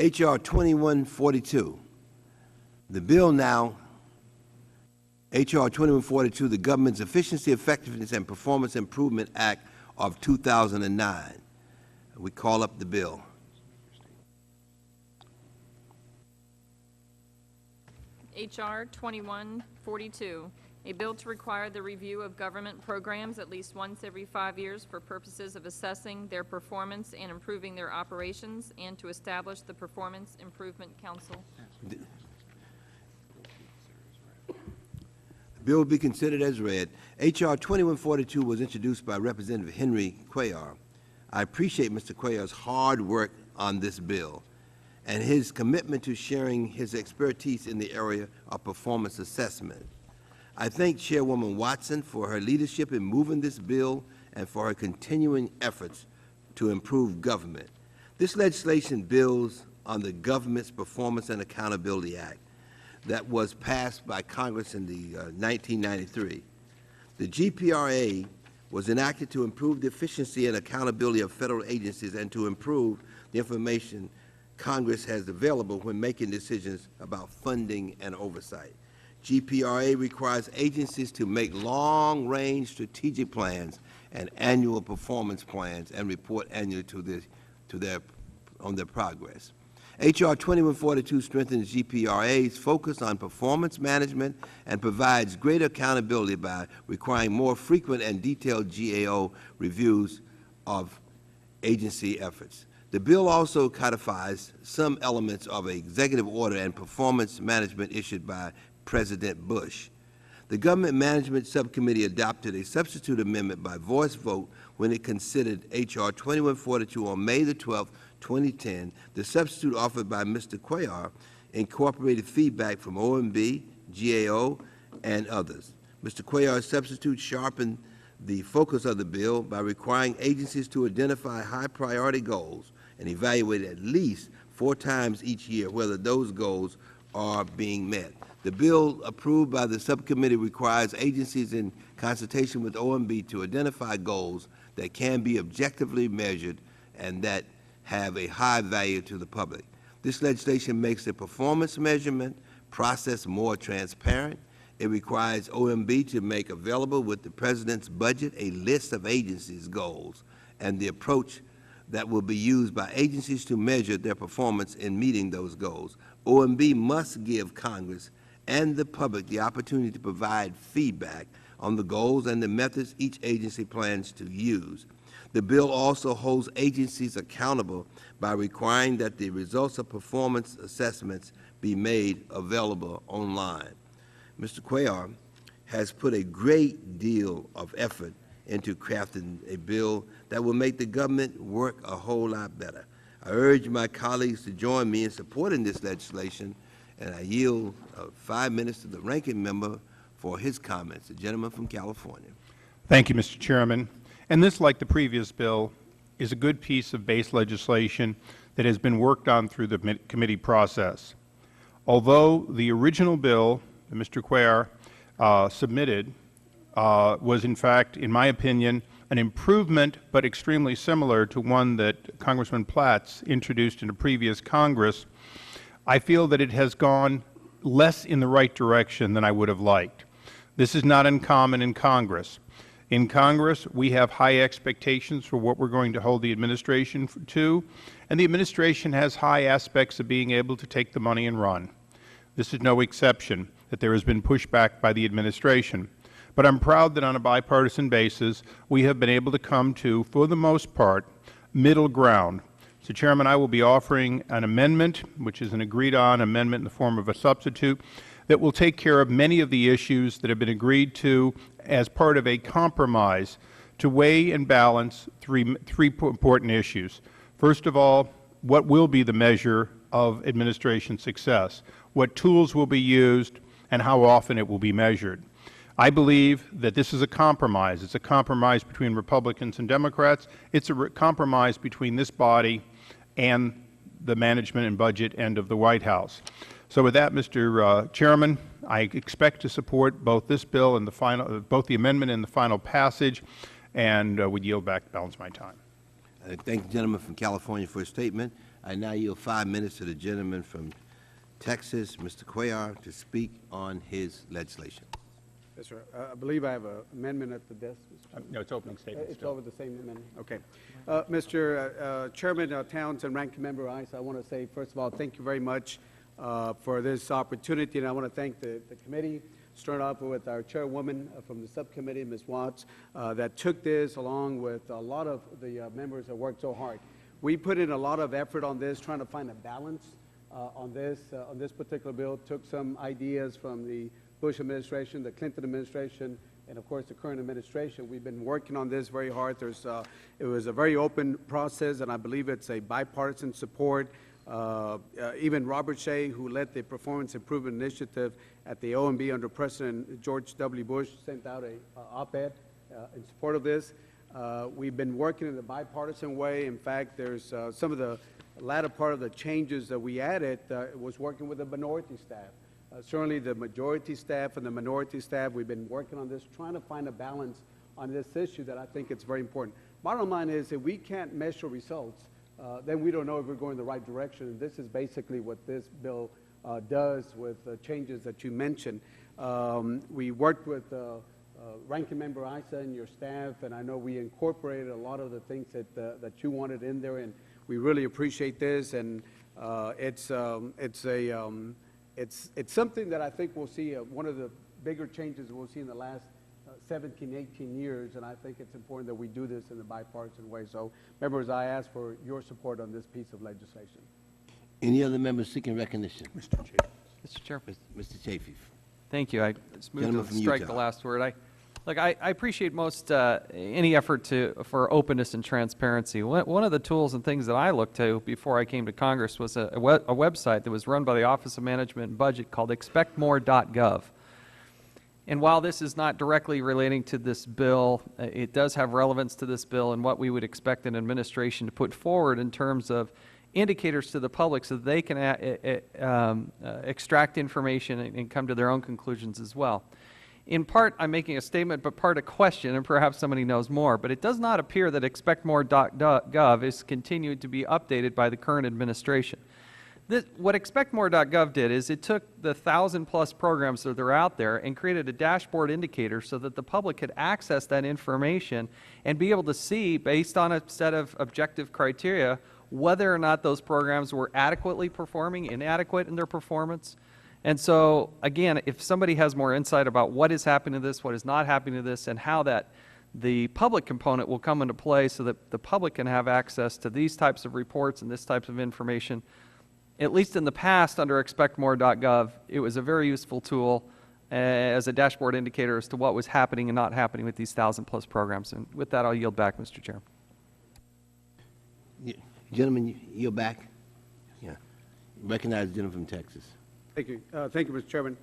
H.R. 2142. The bill now, H.R. 2142, the Government's Efficiency, Effectiveness, and Performance Improvement Act of 2009. We call up the bill. H.R. 2142, a bill to require the review of government programs at least once every 5 years for purposes of assessing their performance and improving their operations, and to establish the Performance Improvement Council. The bill will be considered as read. H.R. 2142 was introduced by Representative Henry Cuellar. I appreciate Mr. Cuellar's hard work on this bill and his commitment to sharing his expertise in the area of performance assessment. I thank Chairwoman Watson for her leadership in moving this bill and for her continuing efforts to improve government. This legislation builds on the Government's Performance and Accountability Act that was passed by Congress in the 1993. The GPRA was enacted to improve the efficiency and accountability of federal agencies and to improve the information Congress has available when making decisions about funding and oversight. GPRA requires agencies to make long-range strategic plans and annual performance plans and report annually on their progress. H.R. 2142 strengthens GPRA's focus on performance management and provides greater accountability by requiring more frequent and detailed GAO reviews of agency efforts. The bill also codifies some elements of an executive order and performance management issued by President Bush. The Government Management Subcommittee adopted a substitute amendment by voice vote when it considered H.R. 2142 on May the 12th, 2010. The substitute offered by Mr. Cuellar incorporated feedback from OMB, GAO, and others. Mr. Cuellar's substitute sharpened the focus of the bill by requiring agencies to identify high-priority goals and evaluate at least 4 times each year whether those goals are being met. The bill approved by the subcommittee requires agencies in consultation with OMB to identify goals that can be objectively measured and that have a high value to the public. This legislation makes the performance measurement process more transparent. It requires OMB to make available with the President's budget a list of agencies' goals and the approach that will be used by agencies to measure their performance in meeting those goals. OMB must give Congress and the public the opportunity to provide feedback on the goals and the methods each agency plans to use. The bill also holds agencies accountable by requiring that the results of performance assessments be made available online. Mr. Cuellar has put a great deal of effort into crafting a bill that will make the government work a whole lot better. I urge my colleagues to join me in supporting this legislation, and I yield 5 minutes to the ranking member for his comments, the gentleman from California. Thank you, Mr. Chairman. And this, like the previous bill, is a good piece of base legislation that has been worked on through the committee process. Although the original bill that Mr. Cuellar submitted was, in fact, in my opinion, an improvement but extremely similar to one that Congressman Platts introduced in a previous Congress, I feel that it has gone less in the right direction than I would have liked. This is not uncommon in Congress. In Congress, we have high expectations for what we're going to hold the administration to, and the administration has high aspects of being able to take the money and run. This is no exception that there has been pushback by the administration. But I'm proud that on a bipartisan basis, we have been able to come to, for the most part, middle ground. So, Chairman, I will be offering an amendment, which is an agreed-on amendment in the form of a substitute, that will take care of many of the issues that have been agreed to as part of a compromise to weigh and balance three important issues. First of all, what will be the measure of administration success? What tools will be used, and how often it will be measured? I believe that this is a compromise. It's a compromise between Republicans and Democrats. It's a compromise between this body and the management and budget end of the White House. So with that, Mr. Chairman, I expect to support both this bill and both the amendment and the final passage, and would yield back the balance of my time. I thank the gentleman from California for his statement. I now yield 5 minutes to the gentleman from Texas, Mr. Cuellar, to speak on his legislation. Yes, sir. I believe I have an amendment at the desk. Mr. Chairman. No, it's opening statement It's still. over the same amendment. Okay. Mr. Chairman, Towns, and Ranking Member Ice, I want to say, first of all, thank you very much for this opportunity, and I want to thank the committee, starting off with our chairwoman from the subcommittee, Ms. Watts, that took this along with a lot of the members that worked so hard. We put in a lot of effort on this, trying to find a balance on this particular bill, took some ideas from the Bush administration, the Clinton administration, and of course the current administration. We've been working on this very hard. It was a very open process, and I believe it's a bipartisan support. Even Robert Shea, who led the Performance Improvement Initiative at the OMB under President George W. Bush, sent out a op-ed in support of this. We've been working in a bipartisan way. In fact, there's some of the latter part of the changes that we added was working with the minority staff. Certainly the majority staff and the minority staff, we've been working on this, trying to find a balance on this issue that I think it's very important. Bottom line is, if we can't measure results, then we don't know if we're going the right direction. And this is basically what this bill does with the changes that you mentioned. We worked with Ranking Member Issa and your staff, and I know we incorporated a lot of the things that you wanted in there, and we really appreciate this. And it's something that I think we'll see, one of the bigger changes we'll see in the last 17, 18 years, and I think it's important that we do this in a bipartisan way. So, members, I ask for your support on this piece of legislation. Any other members seeking recognition? Mr. Chafee. Mr. Chair. Mr. Chafee. Thank you. I just moved Gentleman to from strike Utah. the last word. I appreciate most any effort for openness and transparency. One of the tools and things that I looked to before I came to Congress was a website that was run by the Office of Management and Budget called expectmore.gov. And while this is not directly relating to this bill, it does have relevance to this bill and what we would expect an administration to put forward in terms of indicators to the public so that they can extract information and come to their own conclusions as well. In part, I'm making a statement, but part a question, and perhaps somebody knows more. But it does not appear that expectmore.gov is continued to be updated by the current administration. What expectmore.gov did is it took the 1,000-plus programs that are out there and created a dashboard indicator so that the public could access that information and be able to see, based on a set of objective criteria, whether or not those programs were adequately performing, inadequate in their performance. And so, again, if somebody has more insight about what is happening to this, what is not happening to this, and how the public component will come into play so that the public can have access to these types of reports and this types of information, at least in the past under expectmore.gov, it was a very useful tool as a dashboard indicator as to what was happening and not happening with these 1,000-plus programs. And with that, I'll yield back, Mr. Chair. Gentlemen, you're back. Yeah. Recognize the gentleman from Texas. Thank you. Thank you, Mr. Chairman.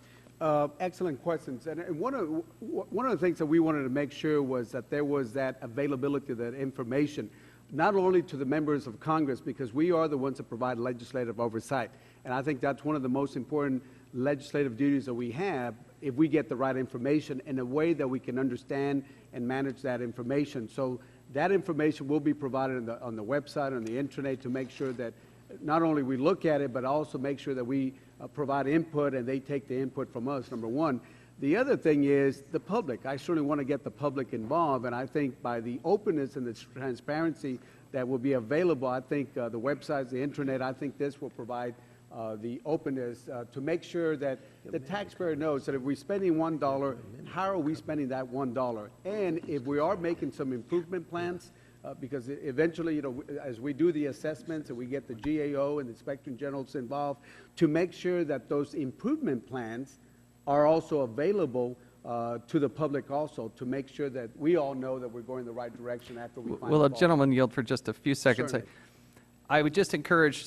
Excellent questions. And one of the things that we wanted to make sure was that there was that availability of that information, not only to the members of Congress, because we are the ones that provide legislative oversight. And I think that's one of the most important legislative duties that we have, if we get the right information in a way that we can understand and manage that information. So that information will be provided on the website, on the internet, to make sure that not only we look at it, but also make sure that we provide input and they take the input from us, number one. The other thing is the public. I certainly want to get the public involved, and I think by the openness and the transparency that will be available, I think the websites, the internet, I think this will provide the openness to make sure that the taxpayer knows that if we're spending $1, how are we spending that $1? And if we are making some improvement plans, because eventually, you know, as we do the assessments and we get the GAO and the Inspector Generals involved, to make sure that those improvement plans are also available to the public also, to make sure that we all know that we're going the right direction after we find Will the a fault. gentleman yield for just a few seconds? Certainly. I would just encourage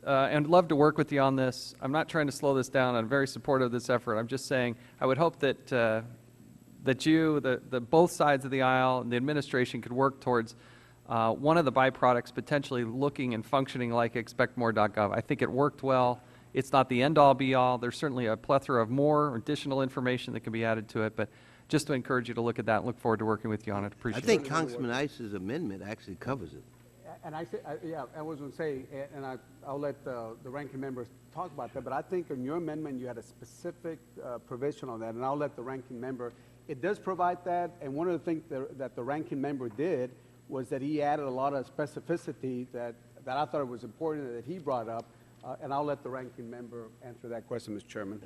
and love to work with you on this. I'm not trying to slow this down. I'm very supportive of this effort. I'm just saying I would hope that that you, the both sides of the aisle, and the administration could work towards one of the byproducts potentially looking and functioning like expectmore.gov. I think it worked well. It's not the end-all, be-all. There's certainly a plethora of more additional information that can be added to it, but just to encourage you to look at that and look forward to working with you on it. I Appreciate it. think Congressman Ice's amendment actually covers it. And I was going to say, and I'll let the ranking members talk about that, but I think in your amendment, you had a specific provision on that, and I'll let the ranking member, it does provide that, and one of the things that the ranking member did was that he added a lot of specificity that I thought it was important that he brought up, and I'll let the ranking member answer that question, Mr. Chairman.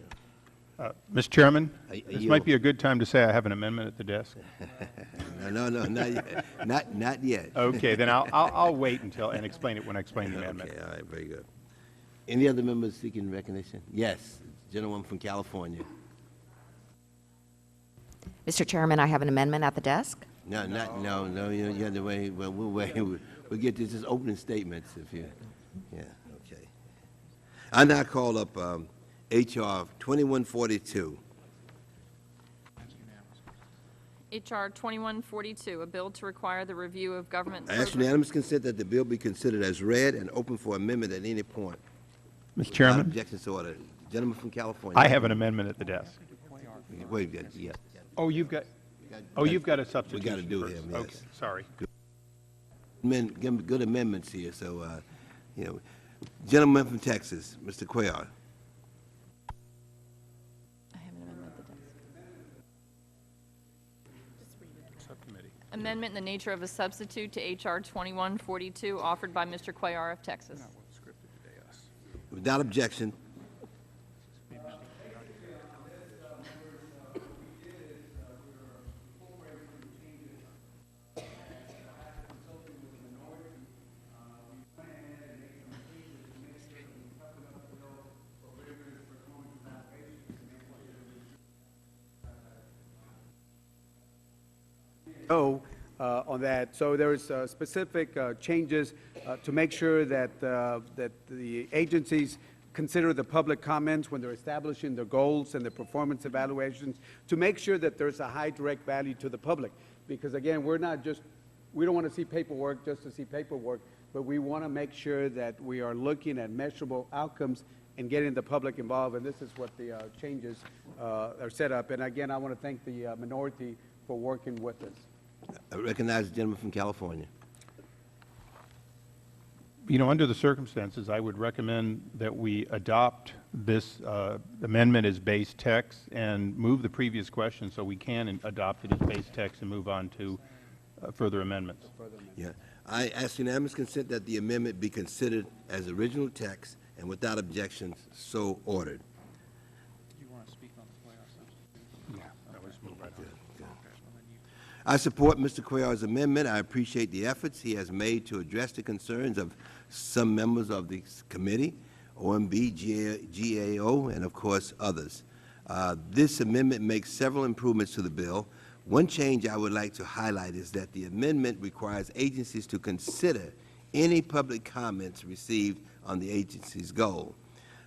Mr. Chairman, I this yield. might be a good time to say I have an amendment at the desk. No, not yet. Not yet. Okay, then I'll wait and explain it when I explain the amendment. Okay, all right, very good. Any other members seeking recognition? Yes, gentleman from California. Mr. Chairman, I have an amendment at the desk. No, you have to wait, well, we'll wait, we'll get this as opening statements if you, yeah, okay. I now call up, H.R. 2142. H.R. 2142, a bill to require the review of government I ask programs. unanimous consent that the bill be considered as read and open for amendment at any point. Mr. Without Chairman, objection, so ordered. Gentleman from California. I have an amendment at the desk. Wait, yeah. Oh, you've got a substitution. We got to do first. him, yes. Okay, sorry. Good amendments here, so, gentleman from Texas, Mr. Cuellar. I have an amendment at the desk. Subcommittee. Amendment in the nature of a substitute to H.R. 2142, offered by Mr. Cuellar of Texas. Without objection, On that. So there's specific changes to make sure that, that the agencies consider the public comments when they're establishing their goals and their performance evaluations, to make sure that there's a high direct value to the public. Because again, we don't want to see paperwork just to see paperwork, but we want to make sure that we are looking at measurable outcomes and getting the public involved, and this is what the changes are set up. And again, I want to thank the minority for working with us. I recognize the gentleman from California. You know, under the circumstances, I would recommend that we adopt this amendment as base text and move the previous question so we can adopt it as base text and move on to further amendments. Yeah. I ask unanimous consent that the amendment be considered as original text and without objections, so ordered. Do you want to speak on the playoffs? Yeah, that was moved right on. I support Mr. Cuellar's amendment. I appreciate the efforts he has made to address the concerns of some members of the committee, OMB, GAO, and of course others. This amendment makes several improvements to the bill. One change I would like to highlight is that the amendment requires agencies to consider any public comments received on the agency's goal.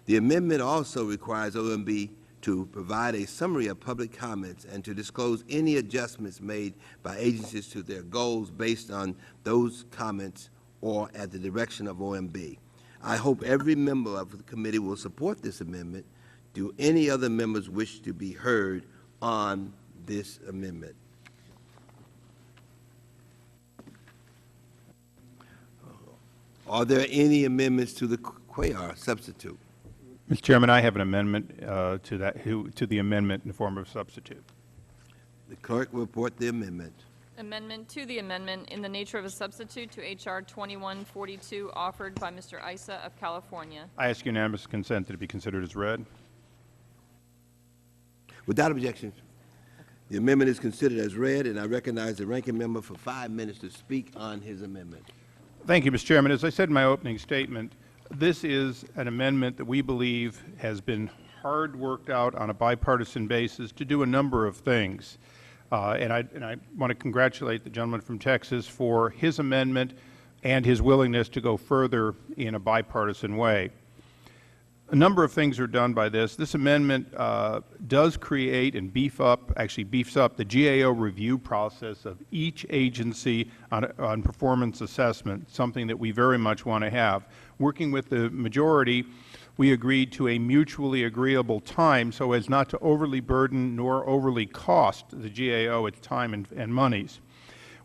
The amendment also requires OMB to provide a summary of public comments and to disclose any adjustments made by agencies to their goals based on those comments or at the direction of OMB. I hope every member of the committee will support this amendment. Do any other members wish to be heard on this amendment? Are there any amendments to the Cuellar substitute? Mr. Chairman, I have an amendment to the amendment in the form of substitute. The clerk will report the amendment. Amendment to the amendment in the nature of a substitute to H.R. 2142, offered by Mr. Issa of California. I ask unanimous consent that it be considered as read. Without objection, the amendment is considered as read, and I recognize the ranking member for 5 minutes to speak on his amendment. Thank you, Mr. Chairman. As I said in my opening statement, this is an amendment that we believe has been hard worked out on a bipartisan basis to do a number of things. And I want to congratulate the gentleman from Texas for his amendment and his willingness to go further in a bipartisan way. A number of things are done by this. This amendment does create and beefs up the GAO review process of each agency on performance assessment, something that we very much want to have. Working with the majority, we agreed to a mutually agreeable time so as not to overly burden nor overly cost the GAO its time and monies.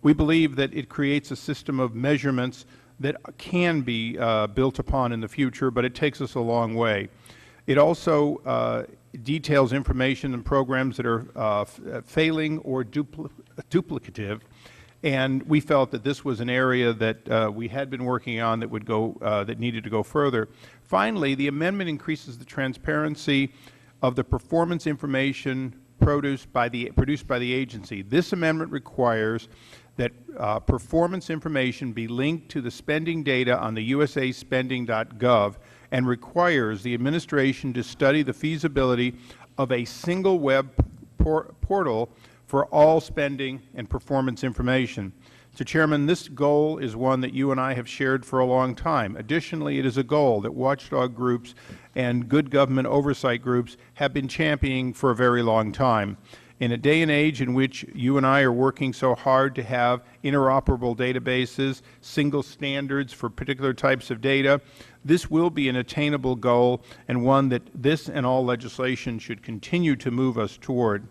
We believe that it creates a system of measurements that can be built upon in the future, but it takes us a long way. It also details information and programs that are failing or duplicative, and we felt that this was an area that we had been working on that would go that needed to go further. Finally, the amendment increases the transparency of the performance information produced by the agency. This amendment requires that performance information be linked to the spending data on the usaspending.gov and requires the administration to study the feasibility of a single web portal for all spending and performance information. Mr. Chairman, this goal is one that you and I have shared for a long time. Additionally, it is a goal that watchdog groups and good government oversight groups have been championing for a very long time. In a day and age in which you and I are working so hard to have interoperable databases, single standards for particular types of data, this will be an attainable goal and one that this and all legislation should continue to move us toward.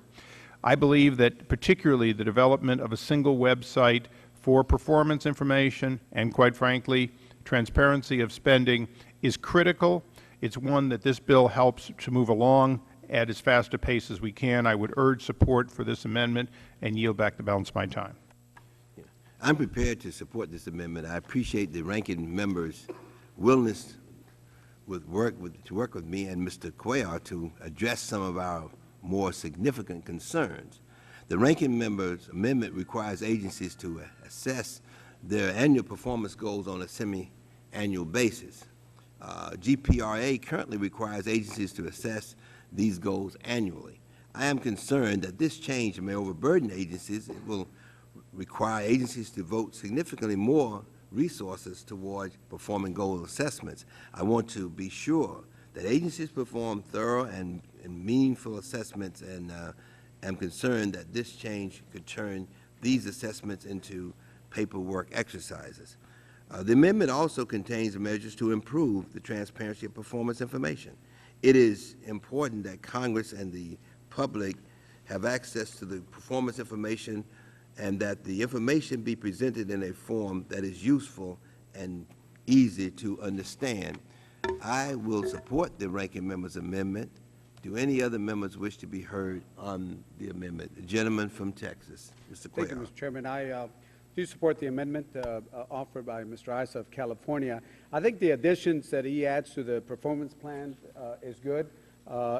I believe that particularly the development of a single website for performance information and, quite frankly, transparency of spending is critical. It's one that this bill helps to move along at as fast a pace as we can. I would urge support for this amendment and yield back the balance of my time. I'm prepared to support this amendment. I appreciate the ranking member's willingness to work with me and Mr. Cuellar to address some of our more significant concerns. The ranking member's amendment requires agencies to assess their annual performance goals on a semi-annual basis. GPRA currently requires agencies to assess these goals annually. I am concerned that this change may overburden agencies. It will require agencies to devote significantly more resources towards performing goal assessments. I want to be sure that agencies perform thorough and meaningful assessments, and am concerned that this change could turn these assessments into paperwork exercises. The amendment also contains measures to improve the transparency of performance information. It is important that Congress and the public have access to the performance information and that the information be presented in a form that is useful and easy to understand. I will support the ranking member's amendment. Do any other members wish to be heard on the amendment? The gentleman from Texas, Mr. Cuellar. Thank you, Mr. Chairman. I do support the amendment offered by Mr. Issa of California. I think the additions that he adds to the performance plan is good.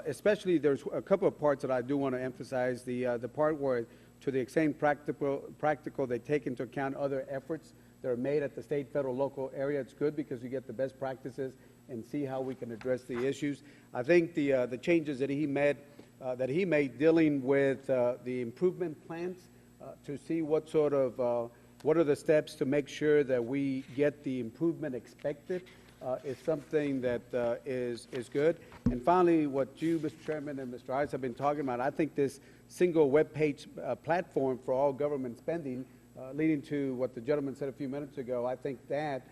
Especially, there's a couple of parts that I do want to emphasize. The part where, to the extent practical, they take into account other efforts that are made at the state, federal, local area. It's good because you get the best practices and see how we can address the issues. I think the changes that he made dealing with the improvement plans to see what sort of what are the steps to make sure that we get the improvement expected is something that is good. And finally, what you, Mr. Chairman, and Mr. Issa have been talking about, I think this single web page platform for all government spending, leading to what the gentleman said a few minutes ago, I think that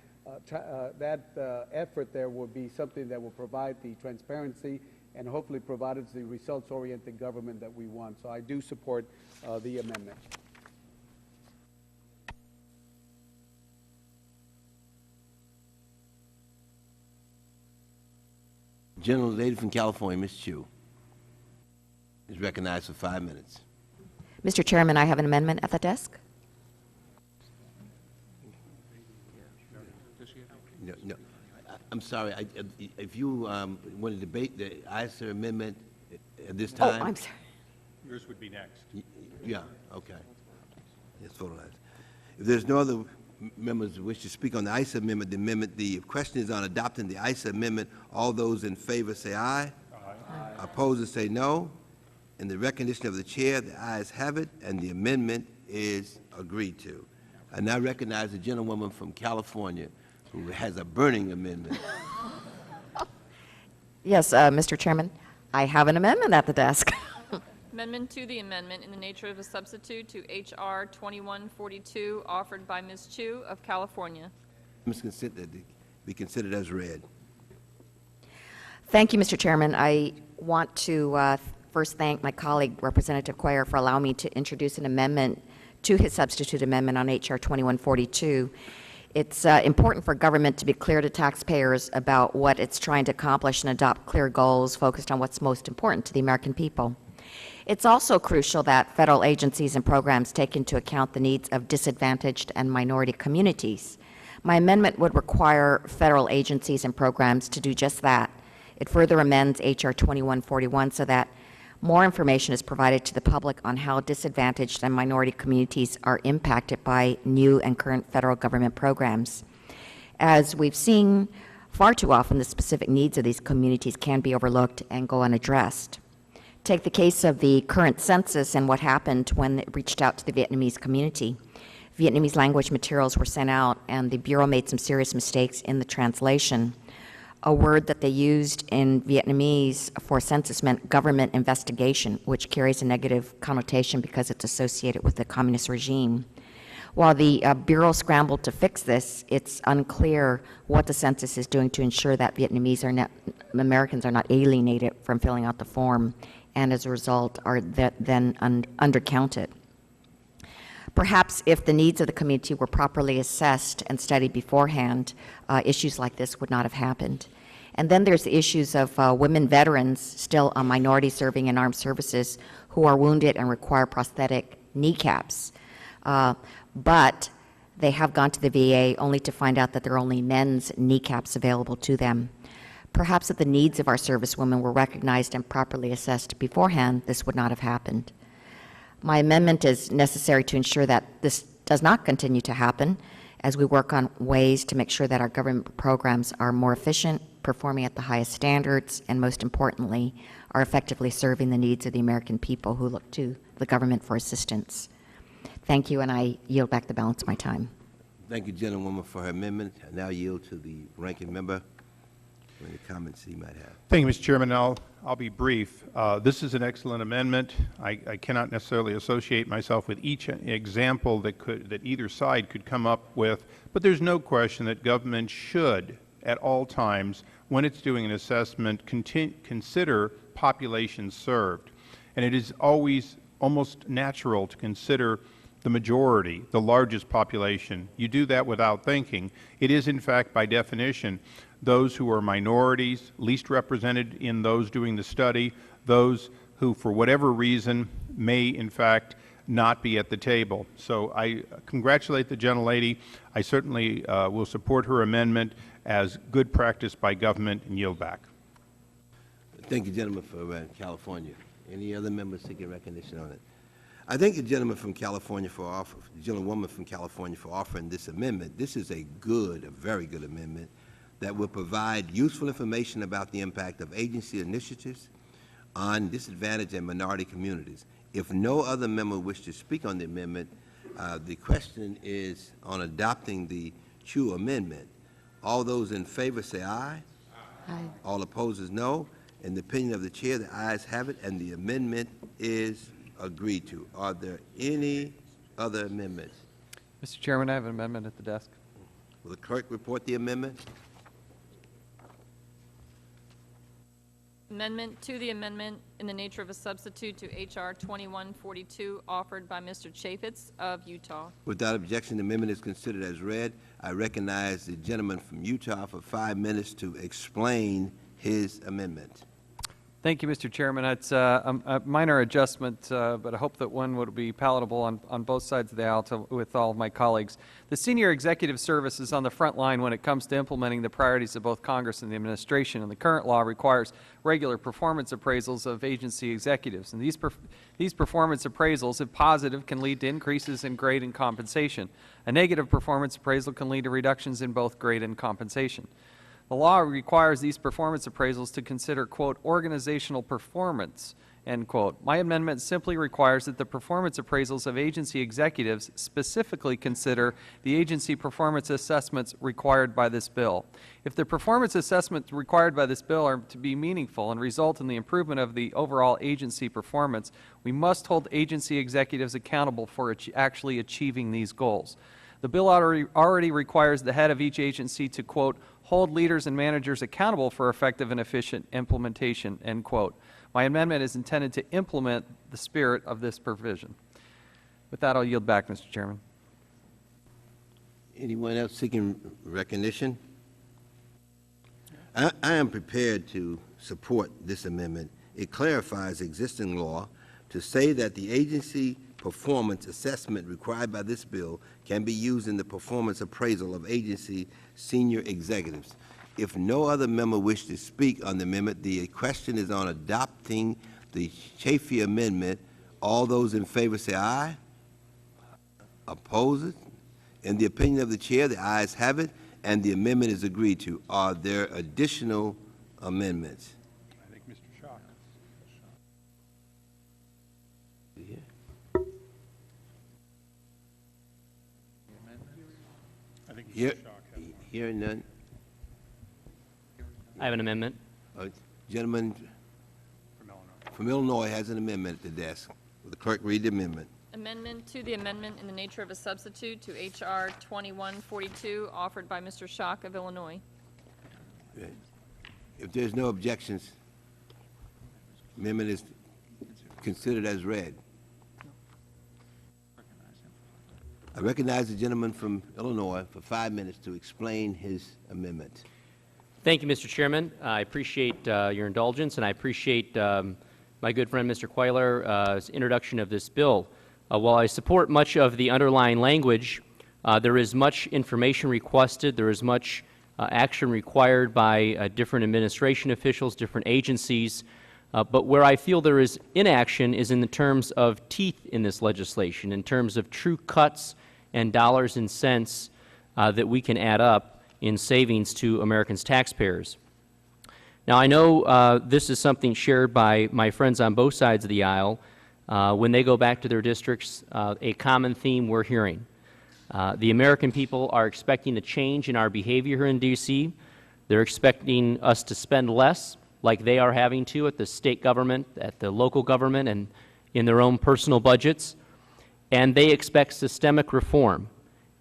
effort there will be something that will provide the transparency and hopefully provide us the results-oriented government that we want. So I do support the amendment. Lady from California, Ms. Chu, is recognized for 5 minutes. Mr. Chairman, I have an amendment at the desk. No, I'm sorry. If you want to debate the ISA amendment at this time. Oh, I'm sorry. Yours would be next. Yeah, okay. Yes, vote on that. If there's no other members who wish to speak on the ISA amendment, the question is on adopting the ISA amendment. All those in favor say aye. Aye. Opposers say no. In the recognition of the chair, the ayes have it, and the amendment is agreed to. I now recognize the gentlewoman from California who has a burning amendment. Yes, Mr. Chairman, I have an amendment at the desk. Amendment to the amendment in the nature of a substitute to H.R. 2142, offered by Ms. Chu of California. Ms. Consent be considered as read. Thank you, Mr. Chairman. I want to first thank my colleague, Representative Cuellar, for allowing me to introduce an amendment to his substitute amendment on H.R. 2142. It's important for government to be clear to taxpayers about what it's trying to accomplish and adopt clear goals focused on what's most important to the American people. It's also crucial that federal agencies and programs take into account the needs of disadvantaged and minority communities. My amendment would require federal agencies and programs to do just that. It further amends H.R. 2141 so that more information is provided to the public on how disadvantaged and minority communities are impacted by new and current federal government programs. As we've seen far too often, the specific needs of these communities can be overlooked and go unaddressed. Take the case of the current census and what happened when it reached out to the Vietnamese community. Vietnamese language materials were sent out, and the Bureau made some serious mistakes in the translation. A word that they used in Vietnamese for census meant government investigation, which carries a negative connotation because it's associated with the communist regime. While the Bureau scrambled to fix this, it's unclear what the census is doing to ensure that Americans are not alienated from filling out the form, and as a result are then undercounted. Perhaps if the needs of the community were properly assessed and studied beforehand, issues like this would not have happened. And then there's the issues of women veterans, still a minority serving in armed services, who are wounded and require prosthetic kneecaps. But they have gone to the VA only to find out that there are only men's kneecaps available to them. Perhaps if the needs of our servicewomen were recognized and properly assessed beforehand, this would not have happened. My amendment is necessary to ensure that this does not continue to happen as we work on ways to make sure that our government programs are more efficient, performing at the highest standards, and most importantly, are effectively serving the needs of the American people who look to the government for assistance. Thank you, and I yield back the balance of my time. Thank you, gentlewoman, for her amendment. I now yield to the ranking member for any comments he might have. Thank you, Mr. Chairman. I'll be brief. This is an excellent amendment. I cannot necessarily associate myself with each example that either side could come up with, but there's no question that government should, at all times, when it's doing an assessment, consider population served. And it is always almost natural to consider the majority, the largest population. You do that without thinking. It is, in fact, by definition, those who are minorities, least represented in those doing the study, those who, for whatever reason, may, in fact, not be at the table. So I congratulate the gentlelady. I certainly will support her amendment as good practice by government and yield back. Thank you, gentleman, for California. Any other members seeking recognition on it? I thank the gentleman from California the gentlewoman from California for offering this amendment. This is a very good amendment that will provide useful information about the impact of agency initiatives on disadvantaged and minority communities. If no other member wishes to speak on the amendment, the question is on adopting the Chu amendment. All those in favor say aye. Aye. All opposed is no. In the opinion of the chair, the ayes have it, and the amendment is agreed to. Are there any other amendments? Mr. Chairman, I have an amendment at the desk. Will the clerk report the amendment? Amendment to the amendment in the nature of a substitute to H.R. 2142 offered by Mr. Chaffetz of Utah. Without objection, the amendment is considered as read. I recognize the gentleman from Utah for 5 minutes to explain his amendment. Thank you, Mr. Chairman. It's a minor adjustment, but I hope that one would be palatable on both sides of the aisle with all of my colleagues. The senior executive service is on the front line when it comes to implementing the priorities of both Congress and the administration, and the current law requires regular performance appraisals of agency executives. And these performance appraisals, if positive, can lead to increases in grade and compensation. A negative performance appraisal can lead to reductions in both grade and compensation. The law requires these performance appraisals to consider, quote, organizational performance, end quote. My amendment simply requires that the performance appraisals of agency executives specifically consider the agency performance assessments required by this bill. If the performance assessments required by this bill are to be meaningful and result in the improvement of the overall agency performance, we must hold agency executives accountable for actually achieving these goals. The bill already requires the head of each agency to, quote, hold leaders and managers accountable for effective and efficient implementation, end quote. My amendment is intended to implement the spirit of this provision. With that, I'll yield back, Mr. Chairman. Anyone else seeking recognition? I am prepared to support this amendment. It clarifies existing law to say that the agency performance assessment required by this bill can be used in the performance appraisal of agency senior executives. If no other member wishes to speak on the amendment, the question is on adopting the Chafee amendment. All those in favor say aye. Opposed? In the opinion of the chair, the ayes have it, and the amendment is agreed to. Are there additional amendments? I think Mr. Schock. I think Here, Mr. Schock has one. hearing none. I have an amendment. Gentleman From Illinois. from Illinois has an amendment at the desk. Will the clerk read the amendment? Amendment to the amendment in the nature of a substitute to H.R. 2142, offered by Mr. Schock of Illinois. If there's no objections, amendment is considered as read. I recognize the gentleman from Illinois for 5 minutes to explain his amendment. Thank you, Mr. Chairman. I appreciate your indulgence, and I appreciate my good friend, Mr. Quayler's introduction of this bill. While I support much of the underlying language, there is much information requested. There is much action required by different administration officials, different agencies. But where I feel there is inaction is in the terms of teeth in this legislation, in terms of true cuts and dollars and cents that we can add up in savings to Americans' taxpayers. Now, I know this is something shared by my friends on both sides of the aisle. When they go back to their districts, a common theme we're hearing. The American people are expecting a change in our behavior here in D.C. They're expecting us to spend less, like they are having to at the state government, at the local government, and in their own personal budgets. And they expect systemic reform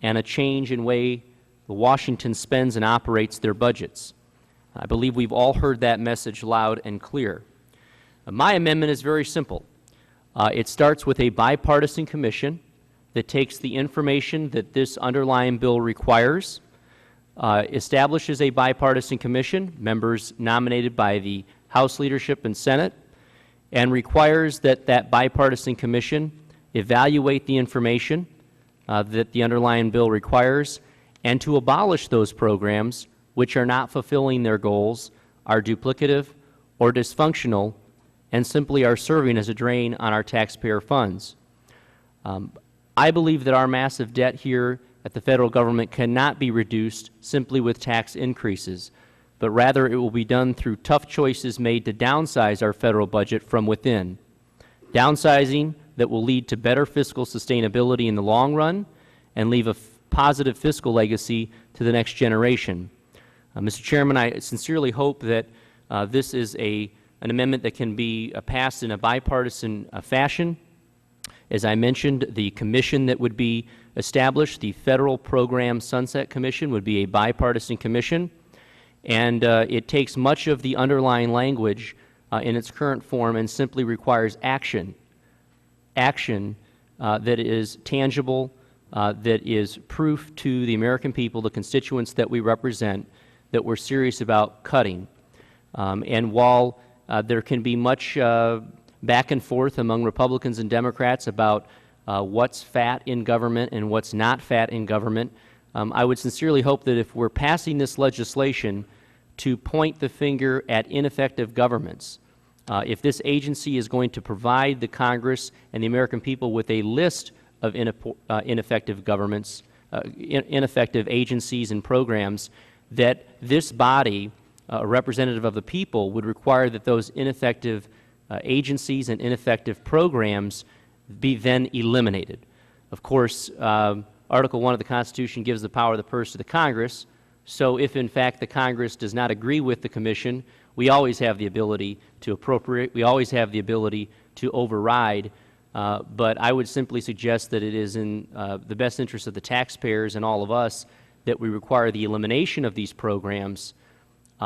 and a change in way Washington spends and operates their budgets. I believe we've all heard that message loud and clear. My amendment is very simple. It starts with a bipartisan commission that takes the information that this underlying bill requires, establishes a bipartisan commission, members nominated by the House leadership and Senate, and requires that that bipartisan commission evaluate the information that the underlying bill requires, and to abolish those programs which are not fulfilling their goals, are duplicative or dysfunctional, and simply are serving as a drain on our taxpayer funds. I believe that our massive debt here at the federal government cannot be reduced simply with tax increases, but rather it will be done through tough choices made to downsize our federal budget from within. Downsizing that will lead to better fiscal sustainability in the long run and leave a positive fiscal legacy to the next generation. Mr. Chairman, I sincerely hope that this is an amendment that can be passed in a bipartisan fashion. As I mentioned, the commission that would be established, the Federal Program Sunset Commission, would be a bipartisan commission, and it takes much of the underlying language in its current form and simply requires action that is tangible, that is proof to the American people, the constituents that we represent, that we're serious about cutting. And while there can be much back and forth among Republicans and Democrats about what's fat in government and what's not fat in government, I would sincerely hope that if we're passing this legislation to point the finger at ineffective governments, if this agency is going to provide the Congress and the American people with a list of ineffective governments, ineffective agencies and programs, that this body, a representative of the people, would require that those ineffective agencies and ineffective programs be then eliminated. Of course, Article 1 of the Constitution gives the power of the purse to the Congress, so if in fact the Congress does not agree with the Commission, we always have the ability to appropriate, we always have the ability to override, but I would simply suggest that it is in the best interest of the taxpayers and all of us that we require the elimination of these programs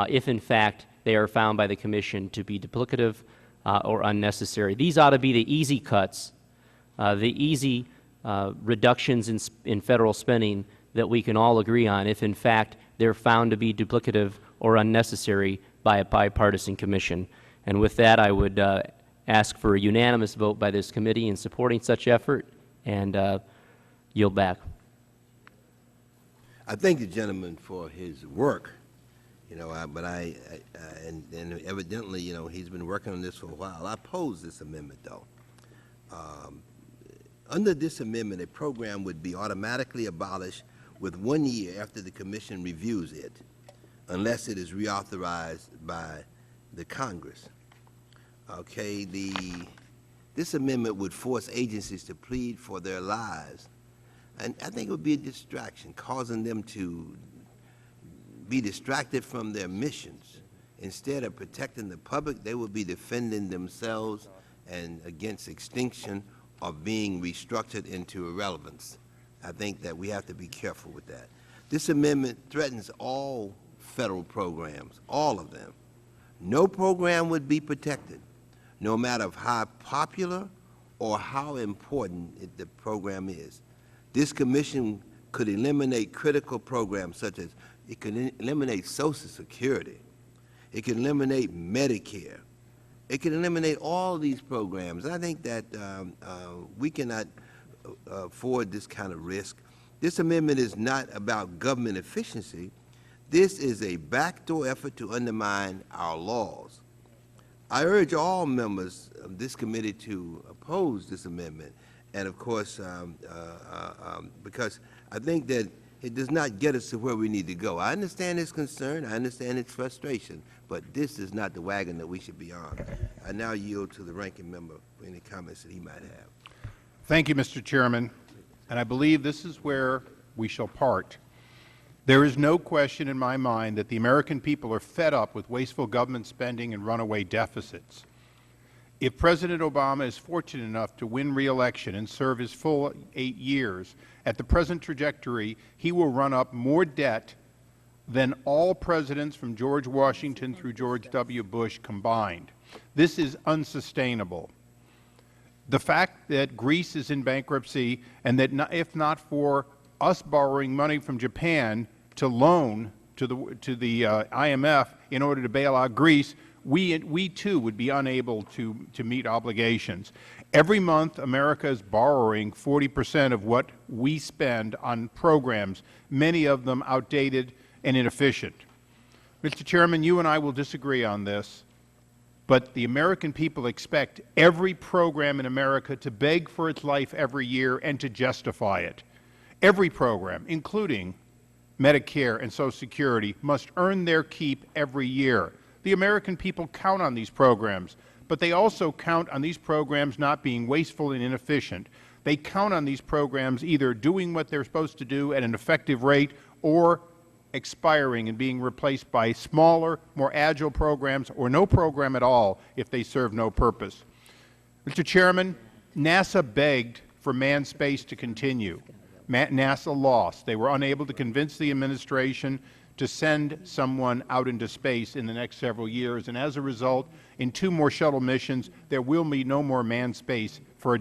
if in fact they are found by the Commission to be duplicative or unnecessary. These ought to be the easy cuts, the easy reductions in federal spending that we can all agree on if, in fact, they're found to be duplicative or unnecessary by a bipartisan commission. And with that, I would ask for a unanimous vote by this committee in supporting such effort and yield back. I thank the gentleman for his work, but and evidently, he's been working on this for a while. I oppose this amendment, though. Under this amendment, a program would be automatically abolished with 1 year after the commission reviews it, unless it is reauthorized by the Congress. Okay, this amendment would force agencies to plead for their lives, and I think it would be a distraction, causing them to be distracted from their missions. Instead of protecting the public, they would be defending themselves and against extinction or being restructured into irrelevance. I think that we have to be careful with that. This amendment threatens all federal programs, all of them. No program would be protected, no matter how popular or how important the program is. This commission could eliminate critical programs such as it could eliminate Social Security. It can eliminate Medicare. It can eliminate all these programs. I think that we cannot afford this kind of risk. This amendment is not about government efficiency. This is a backdoor effort to undermine our laws. I urge all members of this committee to oppose this amendment, and of course, because I think that it does not get us to where we need to go. I understand his concern, I understand his frustration, but this is not the wagon that we should be on. I now yield to the ranking member for any comments that he might have. Thank you, Mr. Chairman, and I believe this is where we shall part. There is no question in my mind that the American people are fed up with wasteful government spending and runaway deficits. If President Obama is fortunate enough to win re-election and serve his full 8 years, at the present trajectory, he will run up more debt than all presidents from George Washington through George W. Bush combined. This is unsustainable. The fact that Greece is in bankruptcy and that if not for us borrowing money from Japan to loan to the IMF in order to bail out Greece, we too would be unable to meet obligations. Every month, America is borrowing 40% of what we spend on programs, many of them outdated and inefficient. Mr. Chairman, you and I will disagree on this, but the American people expect every program in America to beg for its life every year and to justify it. Every program, including Medicare and Social Security, must earn their keep every year. The American people count on these programs, but they also count on these programs not being wasteful and inefficient. They count on these programs either doing what they're supposed to do at an effective rate or expiring and being replaced by smaller, more agile programs or no program at all if they serve no purpose. Mr. Chairman, NASA begged for manned space to continue. NASA lost. They were unable to convince the administration to send someone out into space in the next several years, and as a result, in 2 more shuttle missions, there will be no more manned space for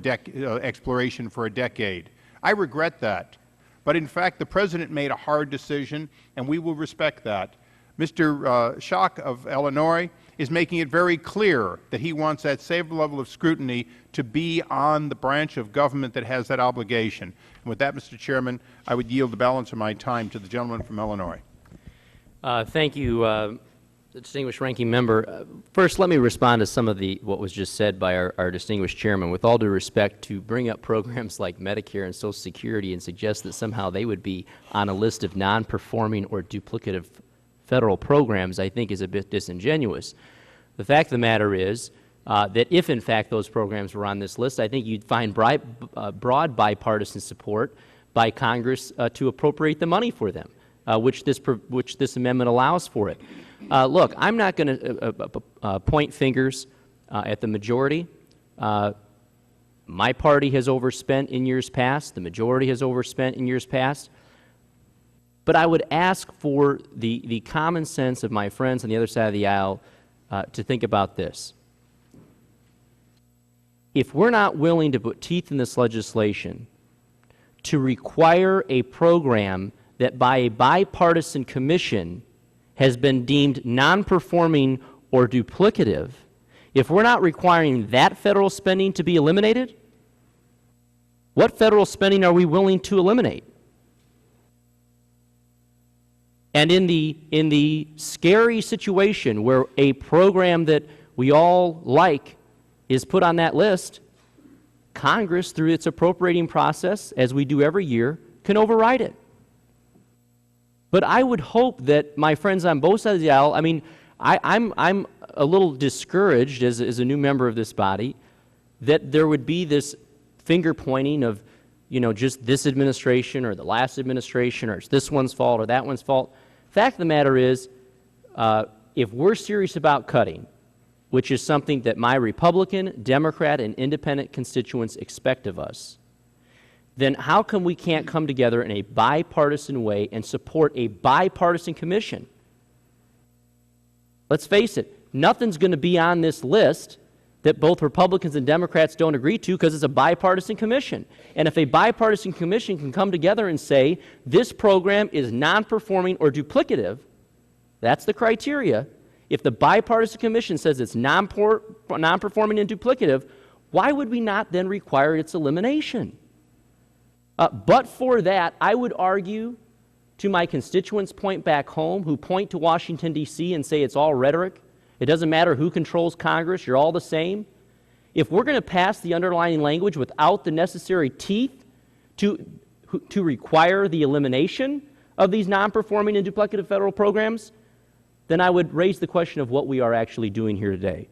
exploration for a decade. I regret that, but in fact, the President made a hard decision, and we will respect that. Mr. Schock of Illinois is making it very clear that he wants that same level of scrutiny to be on the branch of government that has that obligation. And with that, Mr. Chairman, I would yield the balance of my time to the gentleman from Illinois. Thank you, the distinguished ranking member. First, let me respond to some of what was just said by our distinguished chairman. With all due respect, to bring up programs like Medicare and Social Security and suggest that somehow they would be on a list of non-performing or duplicative federal programs, I think is a bit disingenuous. The fact of the matter is that if, in fact, those programs were on this list, I think you'd find broad bipartisan support by Congress to appropriate the money for them, which this amendment allows for it. Look, I'm not going to point fingers at the majority. My party has overspent in years past. The majority has overspent in years past. But I would ask for the common sense of my friends on the other side of the aisle to think about this. If we're not willing to put teeth in this legislation to require a program that by a bipartisan commission has been deemed non-performing or duplicative, if we're not requiring that federal spending to be eliminated, what federal spending are we willing to eliminate? And in the scary situation where a program that we all like is put on that list, Congress, through its appropriating process, as we do every year, can override it. But I would hope that my friends on both sides of the aisle, I mean, I'm a little discouraged as a new member of this body that there would be this finger pointing of, you know, just this administration or the last administration, or it's this one's fault or that one's fault. Fact of the matter is, if we're serious about cutting, which is something that my Republican, Democrat, and Independent constituents expect of us, then how come we can't come together in a bipartisan way and support a bipartisan commission? Let's face it, nothing's going to be on this list that both Republicans and Democrats don't agree to because it's a bipartisan commission. And if a bipartisan commission can come together and say this program is non-performing or duplicative, that's the criteria. If the bipartisan commission says it's non-performing and duplicative, why would we not then require its elimination? But for that, I would argue to my constituents point back home who point to Washington, D.C. and say it's all rhetoric, it doesn't matter who controls Congress, you're all the same. If we're going to pass the underlying language without the necessary teeth to require the elimination of these non-performing and duplicative federal programs, then I would raise the question of what we are actually doing here today.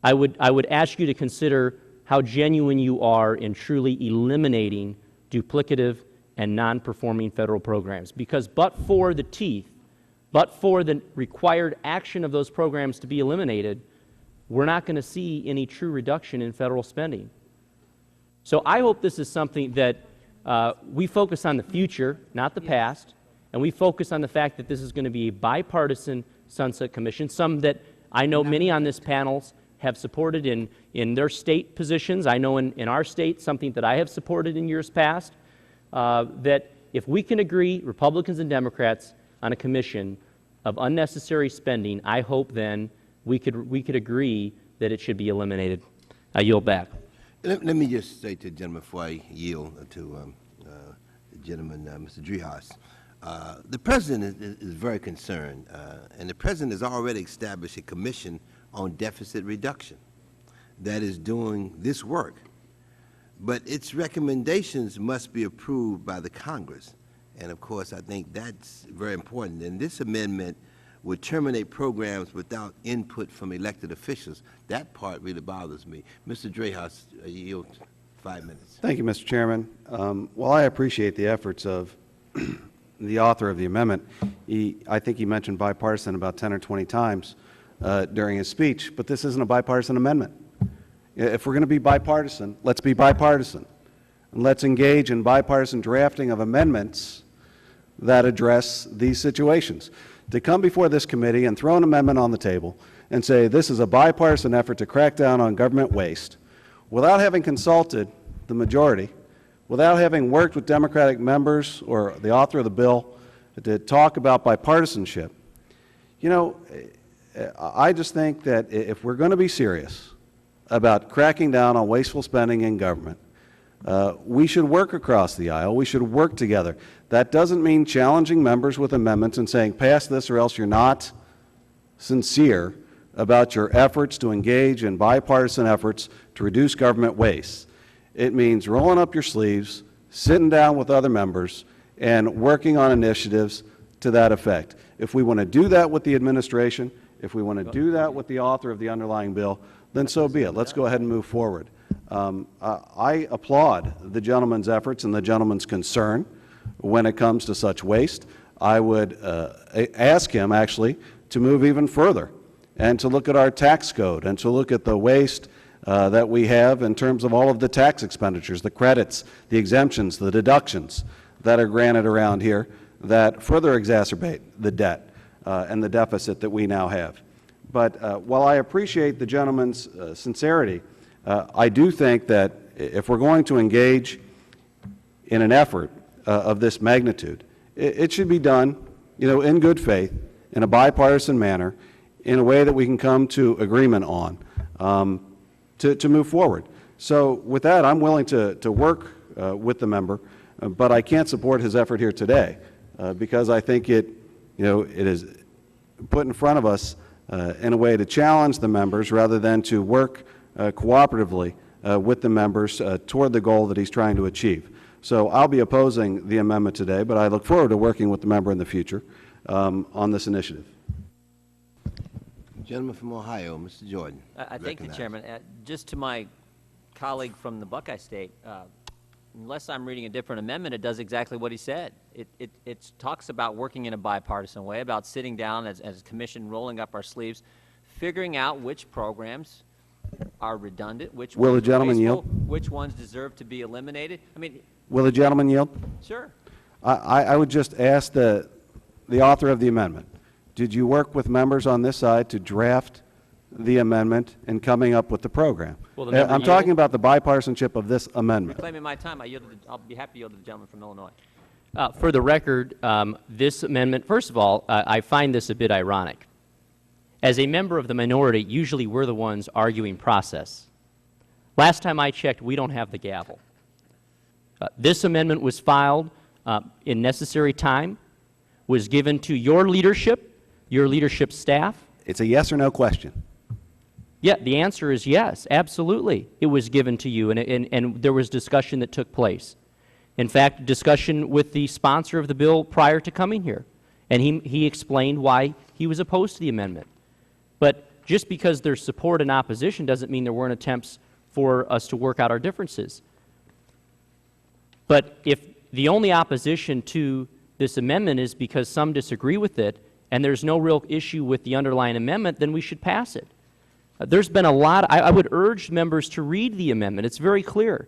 I would ask you to consider how genuine you are in truly eliminating duplicative and non-performing federal programs. Because but for the teeth, but for the required action of those programs to be eliminated, we're not going to see any true reduction in federal spending. So I hope this is something that we focus on the future, not the past, and we focus on the fact that this is going to be a bipartisan Sunset Commission, some that I know many on this panel have supported in their state positions. I know in our state, something that I have supported in years past, that if we can agree, Republicans and Democrats, on a commission of unnecessary spending, I hope then we could agree that it should be eliminated. I yield back. Let me just say to the gentleman before I yield to the gentleman, Mr. Driehaus. The President is very concerned, and the President has already established a commission on deficit reduction that is doing this work. But its recommendations must be approved by the Congress. And of course, I think that's very important. And this amendment would terminate programs without input from elected officials. That part really bothers me. Mr. Driehaus, I yield 5 minutes. Thank you, Mr. Chairman. While I appreciate the efforts of the author of the amendment, I think he mentioned bipartisan about 10 or 20 times during his speech, but this isn't a bipartisan amendment. If we're going to be bipartisan, let's be bipartisan. And let's engage in bipartisan drafting of amendments that address these situations. To come before this committee and throw an amendment on the table and say this is a bipartisan effort to crack down on government waste without having consulted the majority, without having worked with Democratic members or the author of the bill to talk about bipartisanship, you know, I just think that if we're going to be serious about cracking down on wasteful spending in government, we should work across the aisle. We should work together. That doesn't mean challenging members with amendments and saying, pass this or else you're not sincere about your efforts to engage in bipartisan efforts to reduce government waste. It means rolling up your sleeves, sitting down with other members, and working on initiatives to that effect. If we want to do that with the administration, if we want to do that with the author of the underlying bill, then so be it. Let's go ahead and move forward. I applaud the gentleman's efforts and the gentleman's concern when it comes to such waste. I would ask him, actually, to move even further and to look at our tax code and to look at the waste that we have in terms of all of the tax expenditures, the credits, the exemptions, the deductions that are granted around here that further exacerbate the debt and the deficit that we now have. But while I appreciate the gentleman's sincerity, I do think that if we're going to engage in an effort of this magnitude. It should be done, in good faith, in a bipartisan manner, in a way that we can come to agreement on to move forward. So with that, I'm willing to work with the member, but I can't support his effort here today because I think it is put in front of us in a way to challenge the members rather than to work cooperatively with the members toward the goal that he's trying to achieve. So I'll be opposing the amendment today, but I look forward to working with the member in the future on this initiative. Gentleman from Ohio, Mr. Jordan. I thank the Chairman. Just to my colleague from the Buckeye State, unless I'm reading a different amendment, it does exactly what he said. It talks about working in a bipartisan way, about sitting down as a commission, rolling up our sleeves, figuring out which programs are redundant, which Will the ones are gentleman wasteful, yield? which ones deserve to be eliminated. I mean, Will the gentleman yield? sure. I would just ask the author of the amendment, did you work with members on this side to draft the amendment and coming up with the program? Will the member I'm yield? talking about the bipartisanship of this amendment. Reclaiming my time, I'll be happy to yield to the gentleman from Illinois. For the record, this amendment, first of all, I find this a bit ironic. As a member of the minority, usually we're the ones arguing process. Last time I checked, we don't have the gavel. This amendment was filed in necessary time, was given to your leadership staff. It's a yes or no question. Yeah, the answer is yes, absolutely. It was given to you, and there was discussion that took place. In fact, discussion with the sponsor of the bill prior to coming here, and he explained why he was opposed to the amendment. But just because there's support and opposition doesn't mean there weren't attempts for us to work out our differences. But if the only opposition to this amendment is because some disagree with it, and there's no real issue with the underlying amendment, then we should pass it. There's been a lot. I would urge members to read the amendment. It's very clear.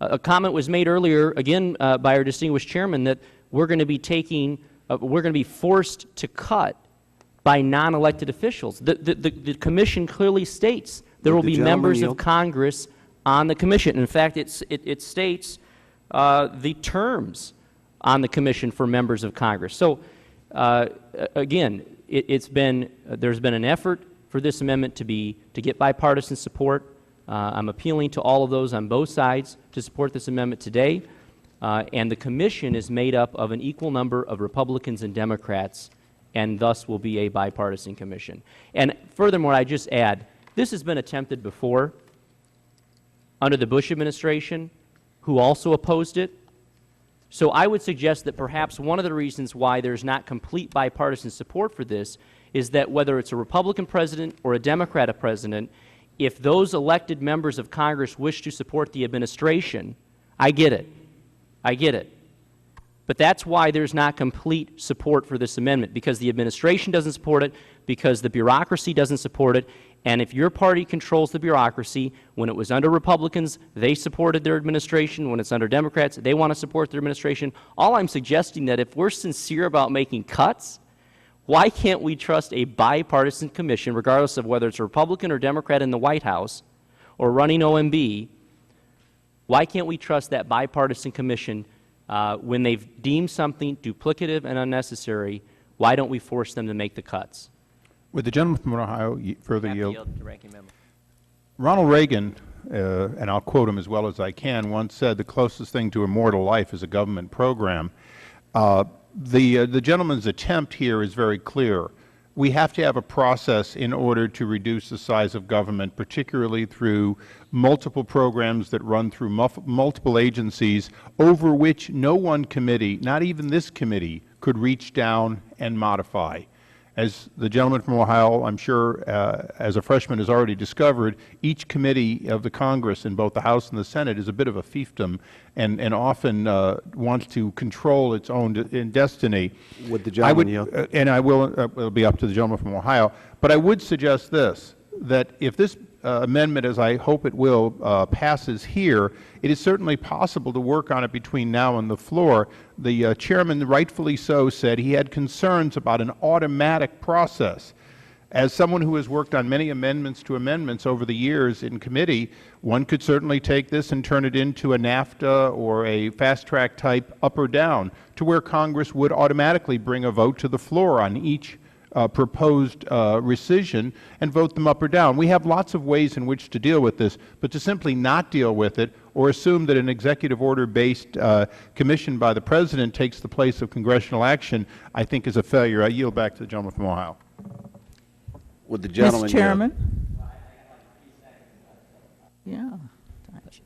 A comment was made earlier, again, by our distinguished chairman, that we're going to be forced to cut by non-elected officials. The commission clearly states there will be members of Congress on the commission. In fact, it states the terms on the commission for members of Congress. So, again, there's been an effort for this amendment to get bipartisan support. I'm appealing to all of those on both sides to support this amendment today. And the commission is made up of an equal number of Republicans and Democrats, and thus will be a bipartisan commission. And furthermore, I just add, this has been attempted before under the Bush administration, who also opposed it. So I would suggest that perhaps one of the reasons why there's not complete bipartisan support for this is that whether it's a Republican president or a Democratic president, if those elected members of Congress wish to support the administration, I get it. I get it. But that's why there's not complete support for this amendment, because the administration doesn't support it, because the bureaucracy doesn't support it, and if your party controls the bureaucracy, when it was under Republicans, they supported their administration. When it's under Democrats, they want to support their administration. All I'm suggesting that if we're sincere about making cuts, why can't we trust a bipartisan commission, regardless of whether it's a Republican or Democrat in the White House or running OMB, why can't we trust that bipartisan commission when they've deemed something duplicative and unnecessary? Why don't we force them to make the cuts? Would the gentleman from Ohio further Happy to yield? yield to Ranking Member. Ronald Reagan, and I'll quote him as well as I can, once said the closest thing to immortal life is a government program. The gentleman's attempt here is very clear. We have to have a process in order to reduce the size of government, particularly through multiple programs that run through multiple agencies over which no one committee, not even this committee, could reach down and modify. As the gentleman from Ohio, I'm sure, as a freshman has already discovered, each committee of the Congress in both the House and the Senate is a bit of a fiefdom and often wants to control its own destiny. Would the gentleman yield? And I will, it'll be up to the gentleman from Ohio. But I would suggest this, that if this amendment, as I hope it will, passes here, it is certainly possible to work on it between now and the floor. The chairman, rightfully so, said he had concerns about an automatic process. As someone who has worked on many amendments to amendments over the years in committee, one could certainly take this and turn it into a NAFTA or a fast-track type up or down, to where Congress would automatically bring a vote to the floor on each proposed rescission and vote them up or down. We have lots of ways in which to deal with this, but to simply not deal with it or assume that an executive order-based commission by the President takes the place of congressional action, I think is a failure. I yield back to the gentleman from Ohio. Would the gentleman Mr. yield? Chairman? Yeah.